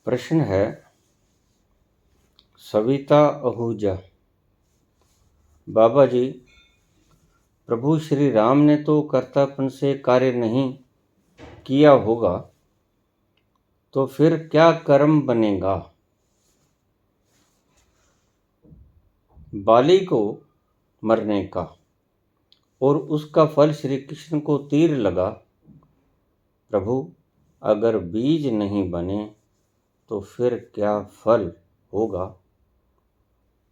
प्रश्न है सविता आहूजा। बाबा जी, प्रभु श्री राम ने तो कर्तापन से कार्य नहीं किया होगा, तो फिर क्या कर्म बनेगा? बाली को मरने का और उसका फल श्री कृष्ण को तीर लगा। प्रभु, अगर बीज नहीं बने तो फिर क्या फल होगा?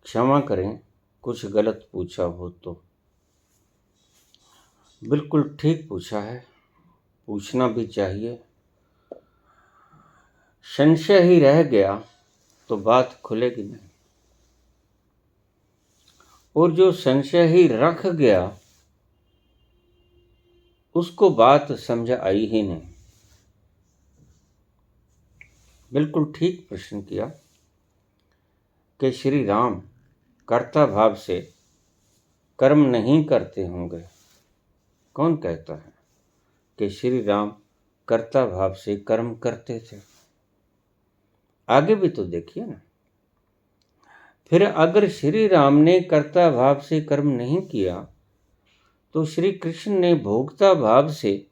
क्षमा करें, कुछ गलत पूछा हो तो। बिल्कुल ठीक पूछा है, पूछना भी चाहिए। संशय ही रह गया तो बात खुलेगी नहीं, और जो संशय ही रख गया उसको बात समझ आई ही नहीं। बिल्कुल ठीक प्रश्न किया कि श्री राम कर्ता भाव से कर्म नहीं करते होंगे। कौन कहता है कि श्री राम कर्ता भाव से कर्म करते थे? आगे भी तो देखिए ना। फिर अगर श्री राम ने कर्ता भाव से कर्म नहीं किया तो श्री कृष्ण ने भोक्ता भाव से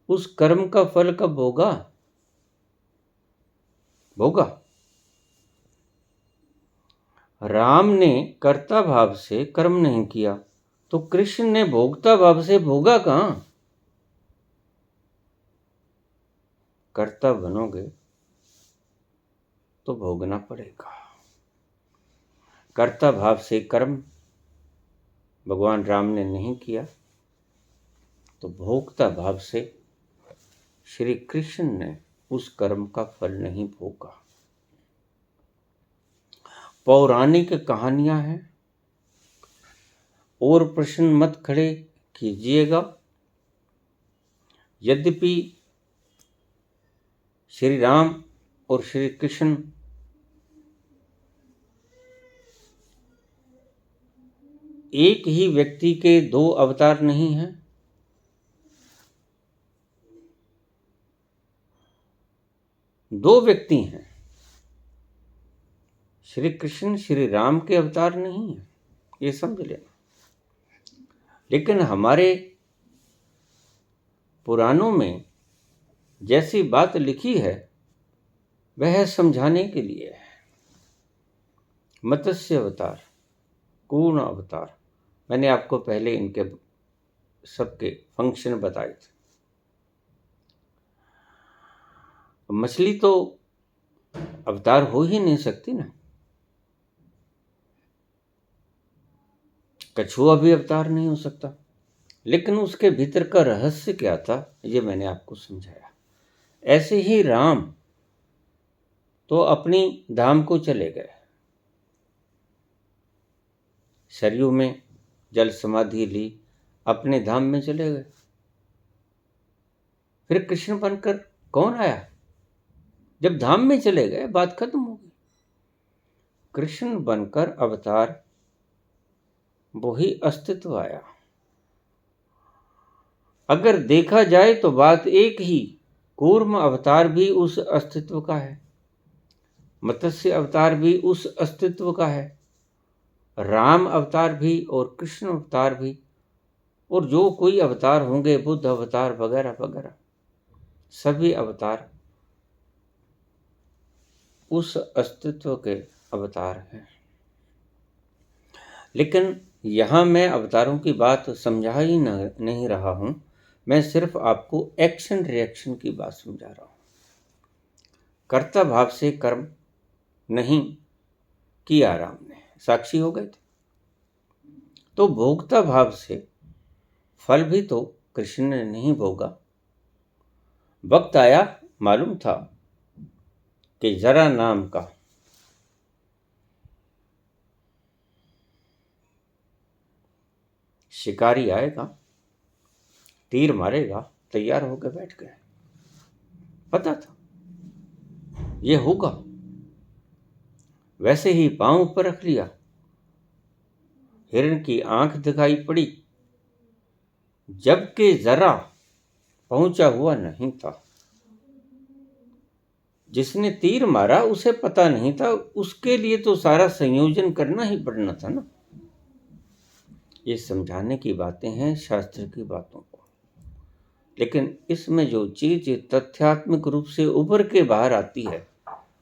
उस कर्म का फल कब भोगा? राम ने कर्ता भाव से कर्म नहीं किया तो कृष्ण ने भोक्ता भाव से भोगा कहां? कर्ता बनोगे तो भोगना पड़ेगा। कर्ता भाव से कर्म भगवान राम ने नहीं किया तो भोक्ता भाव से श्री कृष्ण ने उस कर्म का फल नहीं भोगा। पौराणिक कहानियां हैं और प्रश्न मत खड़े कीजिएगा। यद्यपि श्री राम और श्री कृष्ण एक ही व्यक्ति के दो अवतार नहीं हैं, दो व्यक्ति हैं। श्री कृष्ण श्री राम के अवतार नहीं हैं, ये समझ लेना। लेकिन हमारे पुराणों में जैसी बात लिखी है वह समझाने के लिए है। मत्स्य अवतार, कूर्म अवतार, मैंने आपको पहले इनके सबके फंक्शन बताए थे। मछली तो अवतार हो ही नहीं सकती ना, कछुआ भी अवतार नहीं हो सकता। लेकिन उसके भीतर का रहस्य क्या था ये मैंने आपको समझाया। ऐसे ही राम तो अपनी धाम को चले गए, सरयू में जल समाधि ली, अपने धाम में चले गए। फिर कृष्ण बनकर कौन आया? जब धाम में चले गए बात खत्म हो गई। कृष्ण बनकर अवतार वही अस्तित्व आया। अगर देखा जाए तो बात एक ही, कूर्म अवतार भी उस अस्तित्व का है, मत्स्य अवतार भी उस अस्तित्व का है, राम अवतार भी और कृष्ण अवतार भी, और जो कोई अवतार होंगे, बुद्ध अवतार वगैरह वगैरह, सभी अवतार उस अस्तित्व के अवतार हैं। लेकिन यहाँ मैं अवतारों की बात समझा ही नहीं रहा हूँ, मैं सिर्फ आपको एक्शन रिएक्शन की बात समझा रहा हूँ। कर्ता भाव से कर्म नहीं किया राम ने, साक्षी हो गए थे, तो भोक्ता भाव से फल भी तो कृष्ण ने नहीं भोगा। वक्त आया, मालूम था कि जरा नाम का शिकारी आएगा, तीर मारेगा, तैयार होकर बैठ गए। पता था ये होगा, वैसे ही पांव ऊपर रख लिया। हिरण की आंख दिखाई पड़ी, जबकि जरा पहुंचा हुआ नहीं था। जिसने तीर मारा उसे पता नहीं था, उसके लिए तो सारा संयोजन करना ही पड़ना था ना। ये समझाने की बातें हैं शास्त्र की बातों को, लेकिन इसमें जो चीज तथ्यात्मक रूप से उभर के बाहर आती है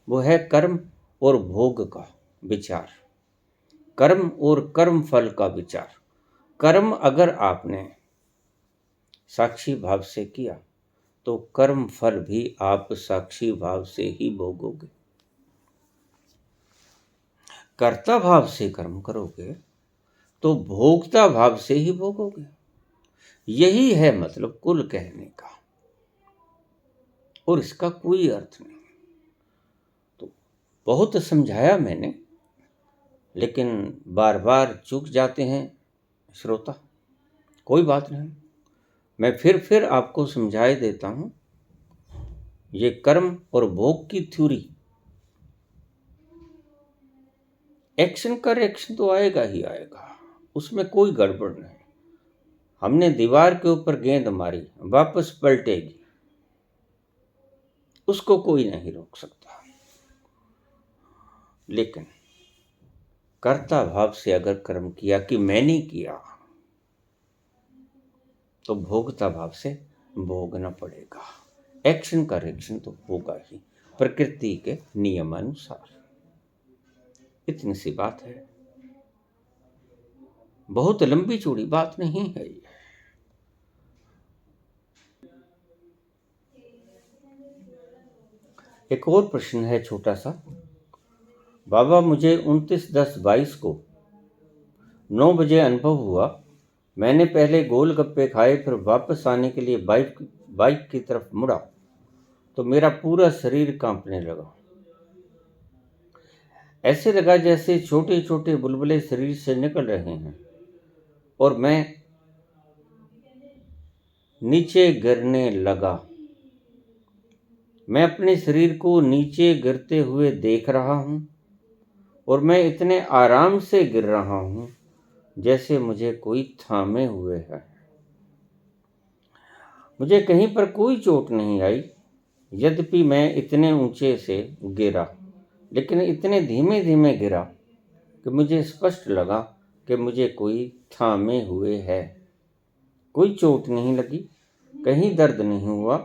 वो है कर्म और भोग का विचार, कर्म और कर्म फल का विचार। कर्म अगर आपने साक्षी भाव से किया तो कर्म फल भी आप साक्षी भाव से ही भोगोगे। कर्ता भाव से कर्म करोगे तो भोक्ता भाव से ही भोगोगे। यही है मतलब कुल कहने का, और इसका कोई अर्थ नहीं। तो बहुत समझाया मैंने, लेकिन बार बार चूक जाते हैं श्रोता। कोई बात नहीं, मैं फिर आपको समझाए देता हूं। ये कर्म और भोग की थ्योरी, एक्शन का रिएक्शन तो आएगा ही आएगा, उसमें कोई गड़बड़ नहीं। हमने दीवार के ऊपर गेंद मारी, वापस पलटेगी, उसको कोई नहीं रोक सकता। लेकिन कर्ता भाव से अगर कर्म किया कि मैंने किया, तो भोगता भाव से भोगना पड़ेगा। एक्शन का रिएक्शन तो होगा ही, प्रकृति के नियमानुसार। इतनी सी बात है, बहुत लंबी चौड़ी बात नहीं है ये। एक और प्रश्न है छोटा सा। बाबा, मुझे 29/10/22 को 9 बजे अनुभव हुआ। मैंने पहले गोलगप्पे खाए, फिर वापस आने के लिए बाइक की तरफ मुड़ा तो मेरा पूरा शरीर कांपने लगा। ऐसे लगा जैसे छोटे छोटे बुलबुले शरीर से निकल रहे हैं और मैं नीचे गिरने लगा। मैं अपने शरीर को नीचे गिरते हुए देख रहा हूं और मैं इतने आराम से गिर रहा हूं जैसे मुझे कोई थामे हुए है। मुझे कहीं पर कोई चोट नहीं आई, यद्यपि मैं इतने ऊंचे से गिरा, लेकिन इतने धीमे धीमे गिरा कि मुझे स्पष्ट लगा कि मुझे कोई थामे हुए है। कोई चोट नहीं लगी, कहीं दर्द नहीं हुआ,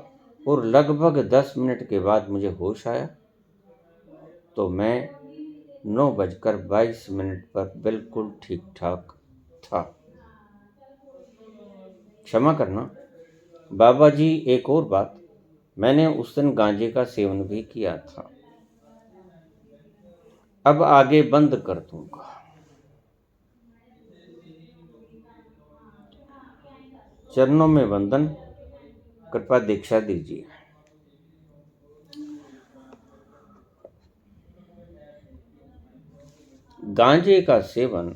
और लगभग 10 मिनट के बाद मुझे होश आया तो मैं 9:22 पर बिल्कुल ठीक ठाक था। क्षमा करना बाबा जी, एक और बात, मैंने उस दिन गांजे का सेवन भी किया था। अब आगे बंद कर दूंगा। चरणों में वंदन, कृपा दीक्षा दीजिए। गांजे का सेवन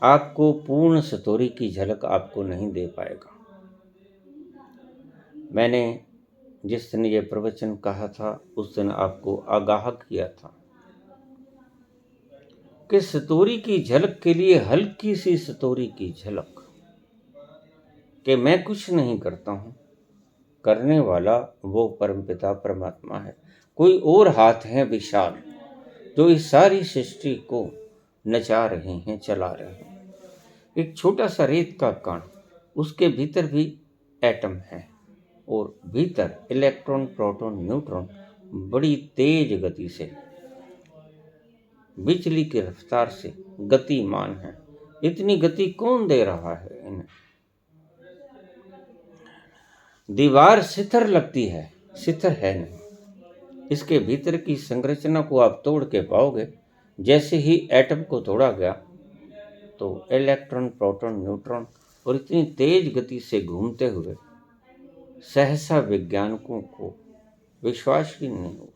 आपको पूर्ण सतोरी की झलक आपको नहीं दे पाएगा। मैंने जिस दिन ये प्रवचन कहा था उस दिन आपको आगाह किया था कि सतोरी की झलक के लिए हल्की सी सतोरी की झलक, कि मैं कुछ नहीं करता हूं, करने वाला वो परमपिता परमात्मा है। कोई और हाथ है विशाल जो इस सारी सृष्टि को नचा रहे हैं, चला रहे हैं। एक छोटा सा रेत का कण, उसके भीतर भी एटम है और भीतर इलेक्ट्रॉन प्रोटॉन न्यूट्रॉन बड़ी तेज गति से, बिजली की रफ्तार से गतिमान है। इतनी गति कौन दे रहा है इन्हें? दीवार शिथिर लगती है, शिथिर है नहीं। इसके भीतर की संरचना को आप तोड़ के पाओगे। जैसे ही एटम को तोड़ा गया तो इलेक्ट्रॉन प्रोटॉन न्यूट्रॉन और इतनी तेज गति से घूमते हुए सहसा वैज्ञानिकों को विश्वास ही नहीं हुआ।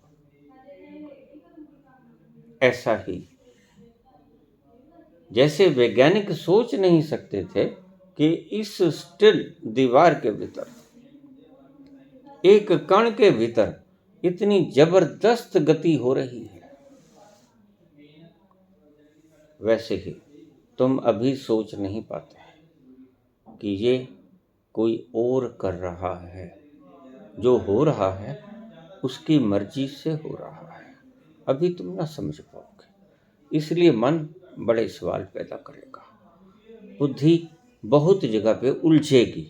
ऐसा ही जैसे वैज्ञानिक सोच नहीं सकते थे कि इस स्टिल दीवार के भीतर, एक कण के भीतर इतनी जबरदस्त गति हो रही है, वैसे ही तुम अभी सोच नहीं पाते कि ये कोई और कर रहा है। जो हो रहा है उसकी मर्जी से हो रहा है, अभी तुम ना समझ पाओगे, इसलिए मन बड़े सवाल पैदा करेगा, बुद्धि बहुत जगह पे उलझेगी।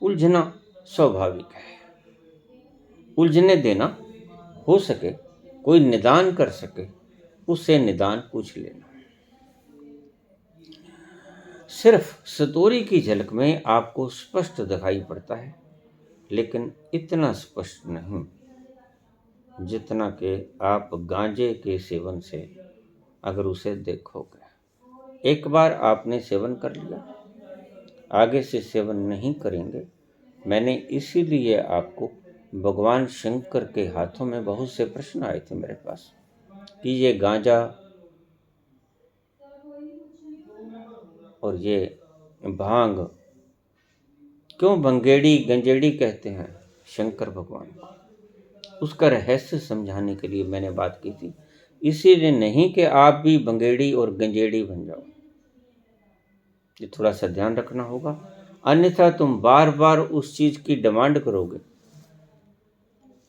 उलझना स्वाभाविक है, उलझने देना, हो सके कोई निदान कर सके उससे निदान पूछ लेना। सिर्फ सतोरी की झलक में आपको स्पष्ट दिखाई पड़ता है, लेकिन इतना स्पष्ट नहीं जितना कि आप गांजे के सेवन से अगर उसे देखोगे। एक बार आपने सेवन कर लिया, आगे से सेवन नहीं करेंगे। मैंने इसीलिए आपको, भगवान शंकर के हाथों में बहुत से प्रश्न आए थे मेरे पास कि ये गांजा और ये भांग क्यों भंगेड़ी गंजेड़ी कहते हैं शंकर भगवान को। उसका रहस्य समझाने के लिए मैंने बात की थी, इसीलिए नहीं कि आप भी भंगेड़ी और गंजेड़ी बन जाओ। ये थोड़ा सा ध्यान रखना होगा, अन्यथा तुम बार बार उस चीज की डिमांड करोगे।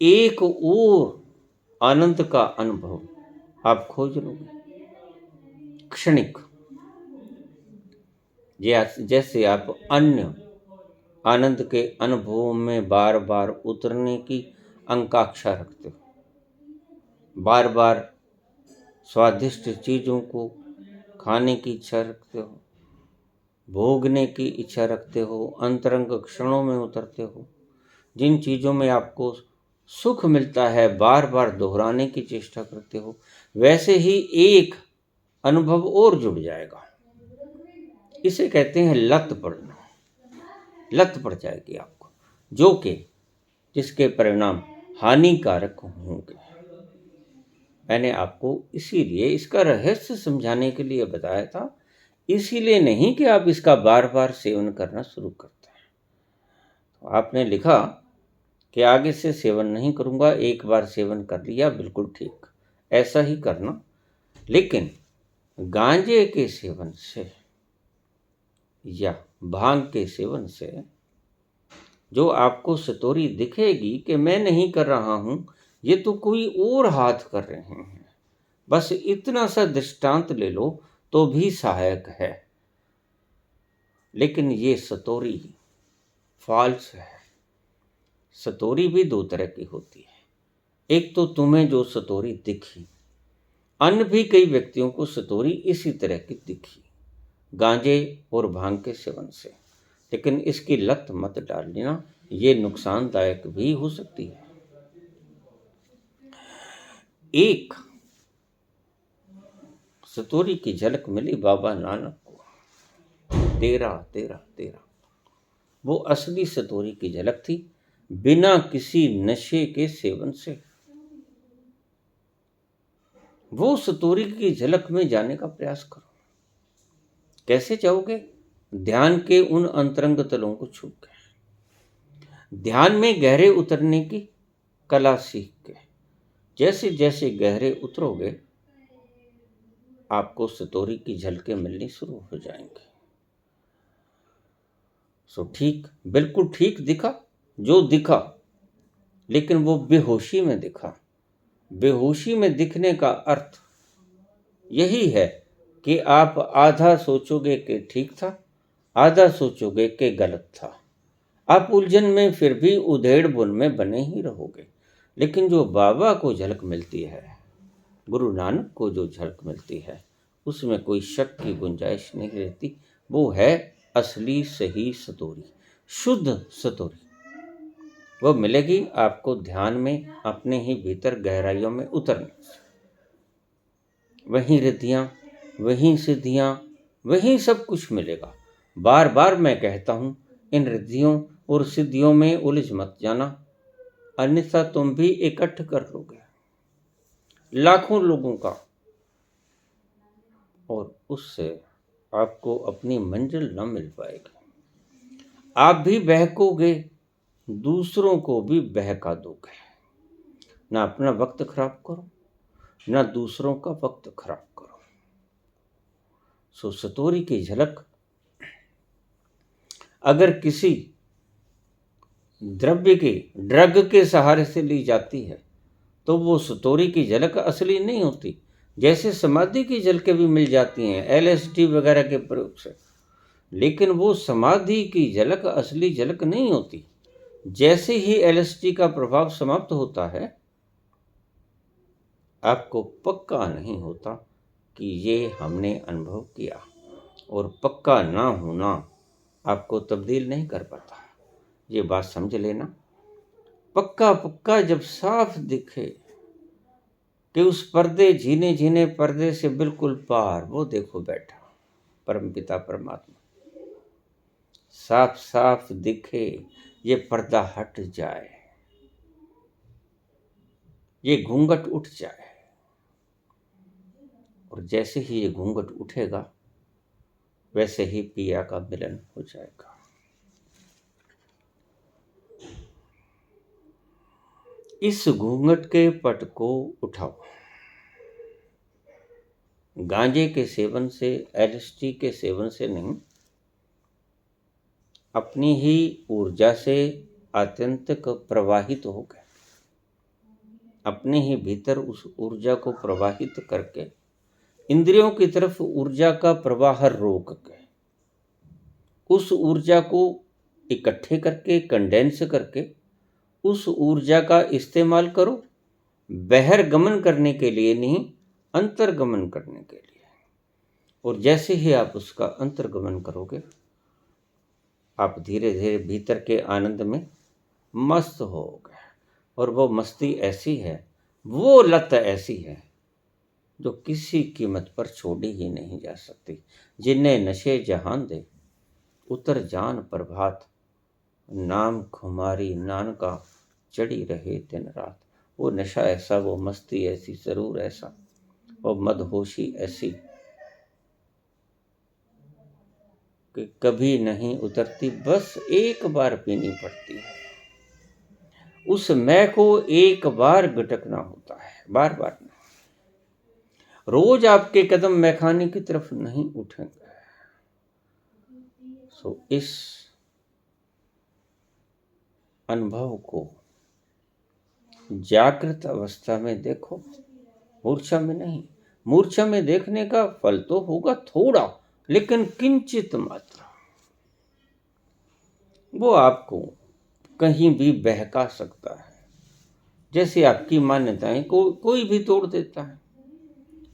एक और आनंद का अनुभव आप खोज लोगे, क्षणिक, जैसे आप अन्य आनंद के अनुभवों में बार बार उतरने की आकांक्षा रखते हो, बार बार स्वादिष्ट चीज़ों को खाने की इच्छा रखते हो, भोगने की इच्छा रखते हो, अंतरंग क्षणों में उतरते हो, जिन चीज़ों में आपको सुख मिलता है बार बार दोहराने की चेष्टा करते हो, वैसे ही एक अनुभव और जुड़ जाएगा। इसे कहते हैं लत पड़ना। लत पड़ जाएगी आपको, जो कि जिसके परिणाम हानिकारक होंगे। मैंने आपको इसीलिए इसका रहस्य समझाने के लिए बताया था, इसीलिए नहीं कि आप इसका बार बार सेवन करना शुरू करते हैं। तो आपने लिखा कि आगे से सेवन नहीं करूंगा, एक बार सेवन कर लिया, बिल्कुल ठीक, ऐसा ही करना। लेकिन गांजे के सेवन से या भांग के सेवन से जो आपको सतोरी दिखेगी कि मैं नहीं कर रहा हूं, ये तो कोई और हाथ कर रहे हैं, बस इतना सा दृष्टांत ले लो तो भी सहायक है। लेकिन ये सतोरी फॉल्स है। सतोरी भी दो तरह की होती है। एक तो तुम्हें जो सतोरी दिखी, अन्य भी कई व्यक्तियों को सतोरी इसी तरह की दिखी गांजे और भांग के सेवन से, लेकिन इसकी लत मत डाल लेना, ये नुकसानदायक भी हो सकती है। एक सतोरी की झलक मिली बाबा नानक को, तेरा तेरा तेरा, वो असली सतोरी की झलक थी, बिना किसी नशे के सेवन से। वो सतोरी की झलक में जाने का प्रयास करो। कैसे जाओगे? ध्यान के उन अंतरंग तलों को छू के, ध्यान में गहरे उतरने की कला सीख के। जैसे जैसे गहरे उतरोगे आपको सतोरी की झलकें मिलनी शुरू हो जाएंगी। सो ठीक, बिल्कुल ठीक दिखा जो दिखा, लेकिन वो बेहोशी में दिखा। बेहोशी में दिखने का अर्थ यही है कि आप आधा सोचोगे कि ठीक था, आधा सोचोगे कि गलत था। आप उलझन में फिर भी उधेड़ बुन में बने ही रहोगे। लेकिन जो बाबा को झलक मिलती है, गुरु नानक को जो झलक मिलती है, उसमें कोई शक की गुंजाइश नहीं रहती। वो है असली सही सतोरी, शुद्ध सतोरी। वो मिलेगी आपको ध्यान में, अपने ही भीतर गहराइयों में उतरने से। वहीं रिद्धियाँ, वहीं सिद्धियाँ, वहीं सब कुछ मिलेगा। बार बार मैं कहता हूँ, इन रिद्धियों और सिद्धियों में उलझ मत जाना, अन्यथा तुम भी इकट्ठ कर लोगे लाखों लोगों का, और उससे आपको अपनी मंजिल न मिल पाएगी। आप भी बहकोगे, दूसरों को भी बहका दोगे। ना अपना वक्त खराब करो, ना दूसरों का वक्त खराब करो। सो सतोरी की झलक अगर किसी द्रव्य की, ड्रग के सहारे से ली जाती है तो वो सतोरी की झलक असली नहीं होती। जैसे समाधि की झलकें भी मिल जाती हैं एलएसडी वगैरह के प्रयोग से, लेकिन वो समाधि की झलक असली झलक नहीं होती। जैसे ही एलएसडी का प्रभाव समाप्त होता है, आपको पक्का नहीं होता कि ये हमने अनुभव किया, और पक्का ना होना आपको तब्दील नहीं कर पाता। ये बात समझ लेना। पक्का पक्का जब साफ दिखे कि उस पर्दे, झीने झीने पर्दे से बिल्कुल पार वो देखो बैठा परमपिता परमात्मा, साफ साफ दिखे, ये पर्दा हट जाए, ये घूंघट उठ जाए, और जैसे ही ये घूंघट उठेगा वैसे ही पिया का मिलन हो जाएगा। इस घूंघट के पट को उठाओ। गांजे के सेवन से, एलएसडी के सेवन से नहीं, अपनी ही ऊर्जा से आत्यंतिक प्रवाहित हो गए, अपने ही भीतर उस ऊर्जा को प्रवाहित करके, इंद्रियों की तरफ ऊर्जा का प्रवाह रोक के, उस ऊर्जा को इकट्ठे करके, कंडेंस करके, उस ऊर्जा का इस्तेमाल करो बहिर्गमन करने के लिए नहीं, अंतर्गमन करने के लिए। और जैसे ही आप उसका अंतर्गमन करोगे, आप धीरे धीरे भीतर के आनंद में मस्त होगे। और वो मस्ती ऐसी है, वो लत ऐसी है जो किसी कीमत पर छोड़ी ही नहीं जा सकती। जिन्हें नशे जहान दे उतर जान प्रभात, नाम खुमारी नानका चढ़ी रहे दिन रात। वो नशा ऐसा, वो मस्ती ऐसी, जरूर ऐसा, वो मदहोशी ऐसी कि कभी नहीं उतरती, बस एक बार पीनी पड़ती है। उस मैं को एक बार गटकना होता है, बार बार नहीं। रोज आपके कदम मैखाने की तरफ नहीं उठेंगे। सो इस अनुभव को जागृत अवस्था में देखो, मूर्छा में नहीं। मूर्छा में देखने का फल तो होगा थोड़ा, लेकिन किंचित मात्रा। वो आपको कहीं भी बहका सकता है। जैसे आपकी मान्यताएं कोई भी तोड़ देता है,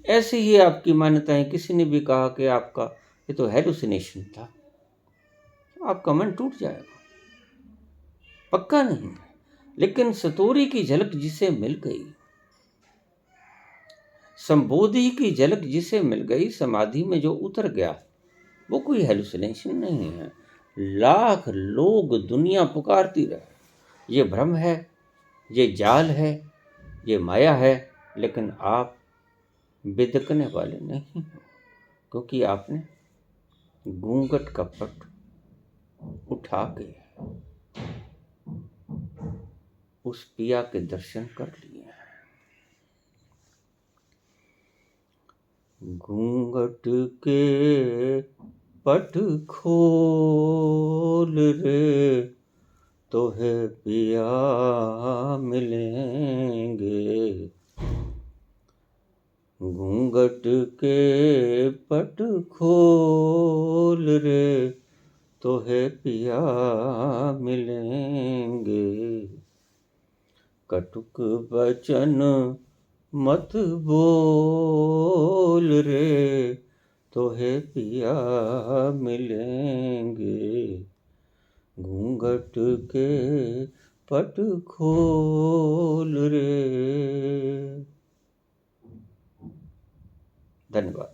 ऐसे ही आपकी मान्यताएं, किसी ने भी कहा कि आपका ये तो हेलुसिनेशन था, आपका मन टूट जाएगा। पक्का नहीं है, लेकिन सतोरी की झलक जिसे मिल गई, संबोधि की झलक जिसे मिल गई, समाधि में जो उतर गया, वो कोई हेलुसिनेशन नहीं है। लाख लोग दुनिया पुकारती रहे, ये भ्रम है, ये जाल है, ये माया है, लेकिन आप बिदकने वाले नहीं हो, क्योंकि आपने घूंघट का पट उठा के उस पिया के दर्शन कर लिए हैं। घूंघट के पट खोल रे, तो है पिया मिलेंगे। घूंघट के पट खोल रे, तो है पिया मिलेंगे। कटुक वचन मत बोल रे, तो है पिया मिलेंगे। घूंघट के पट खोल रे। धन्यवाद।